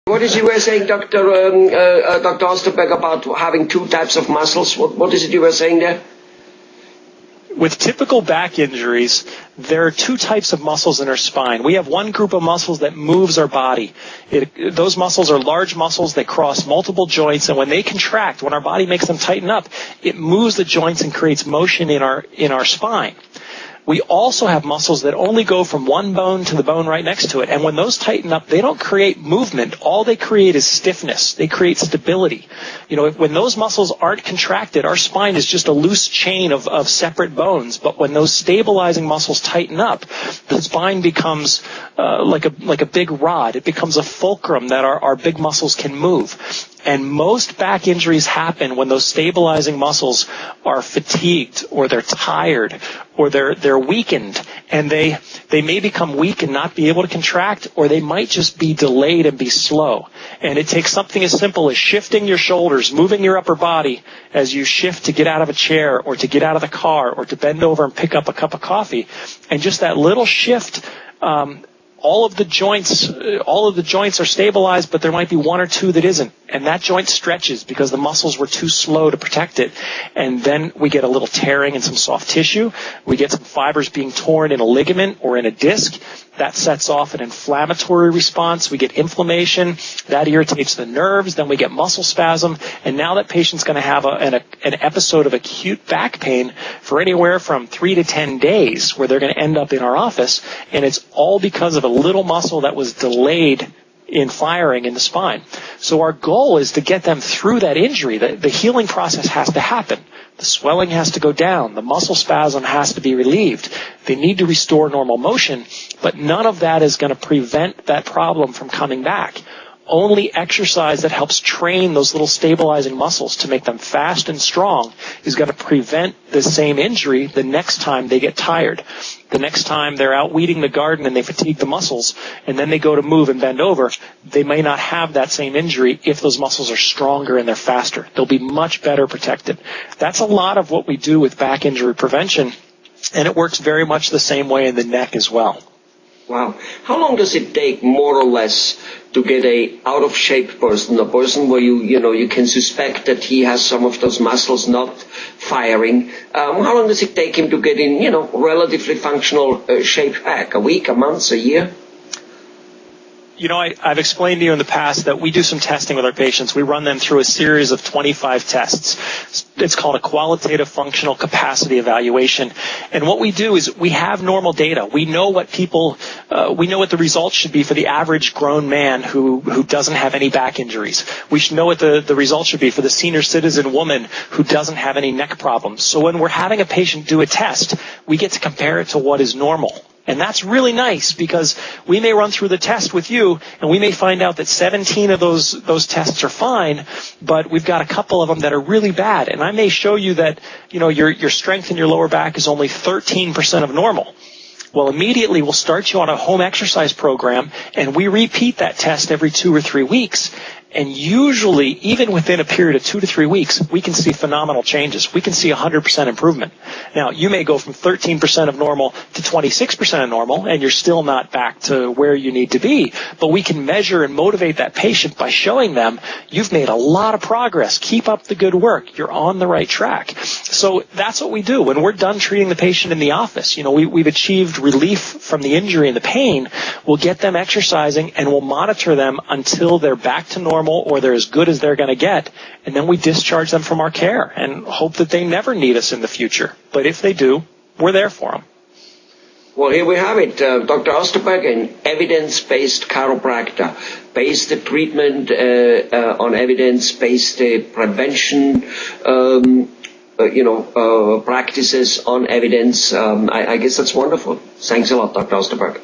What is you were saying, Dr. Osterberg, about having two types of muscles? What is it you were saying there? With typical back injuries, there are two types of muscles in our spine. We have one group of muscles that moves our body. Those muscles are large muscles that cross multiple joints, and when they contract, when our body makes them tighten up, it moves the joints and creates motion in our spine. We also have muscles that only go from one bone to the bone right next to it. And when those tighten up, they don't create movement. All they create is stiffness. They create stability. When those muscles aren't contracted, our spine is just a loose chain of separate bones. But when those stabilizing muscles tighten up, the spine becomes like a big rod. It becomes a fulcrum that our big muscles can move. And most back injuries happen when those stabilizing muscles are fatigued, or they're tired, or they're weakened, and they may become weak and not be able to contract, or they might just be delayed and be slow. And it takes something as simple as shifting your shoulders, moving your upper body as you shift to get out of a chair, or to get out of the car, or to bend over and pick up a cup of coffee. And just that little shift, all of the joints are stabilized, but there might be one or two that isn't. And that joint stretches because the muscles were too slow to protect it. And then we get a little tearing in some soft tissue. We get some fibers being torn in a ligament or in a disc. That sets off an inflammatory response. We get inflammation. That irritates the nerves. Then we get muscle spasm. And now that patient's going to have an episode of acute back pain for anywhere from 3 to 10 days, where they're going to end up in our office. And it's all because of a little muscle that was delayed in firing in the spine. So our goal is to get them through that injury. The healing process has to happen. The swelling has to go down. The muscle spasm has to be relieved. They need to restore normal motion, but none of that is going to prevent that problem from coming back. Only exercise that helps train those little stabilizing muscles to make them fast and strong is going to prevent the same injury the next time they get tired. The next time they're out weeding the garden and they fatigue the muscles, and then they go to move and bend over, they may not have that same injury if those muscles are stronger and they're faster. They'll be much better protected. That's a lot of what we do with back injury prevention, and it works very much the same way in the neck as well. Wow. How long does it take, more or less, to get a out of shape person, a person where you can suspect that he has some of those muscles not firing? How long does it take him to get in, relatively functional shape back? A week, a month, a year? I've explained to you in the past that we do some testing with our patients. We run them through a series of 25 tests. It's called a qualitative functional capacity evaluation. And what we do is we have normal data. We know what we know what the results should be for the average grown man who doesn't have any back injuries. We should know what the results should be for the senior citizen woman who doesn't have any neck problems. So when we're having a patient do a test, we get to compare it to what is normal. And that's really nice, because we may run through the test with you and we may find out that 17 of those tests are fine, but we've got a couple of them that are really bad. And I may show you that, your strength in your lower back is only 13% of normal. Well, immediately we'll start you on a home exercise program, and we repeat that test every 2 or 3 weeks. And usually, even within a period of 2 to 3 weeks, we can see phenomenal changes. We can see 100% improvement. Now, you may go from 13% of normal to 26% of normal, and you're still not back to where you need to be. But we can measure and motivate that patient by showing them, you've made a lot of progress. Keep up the good work. You're on the right track. So that's what we do. When we're done treating the patient in the office, we've achieved relief from the injury and the pain. We'll get them exercising, and we'll monitor them until they're back to normal, or they're as good as they're going to get, and then we discharge them from our care and hope that they never need us in the future. But if they do, we're there for them. Well, here we have it. Dr. Osterberg, an evidence-based chiropractor, based the treatment on evidence, based the prevention practices on evidence. I guess that's wonderful. Thanks a lot, Dr. Osterberg.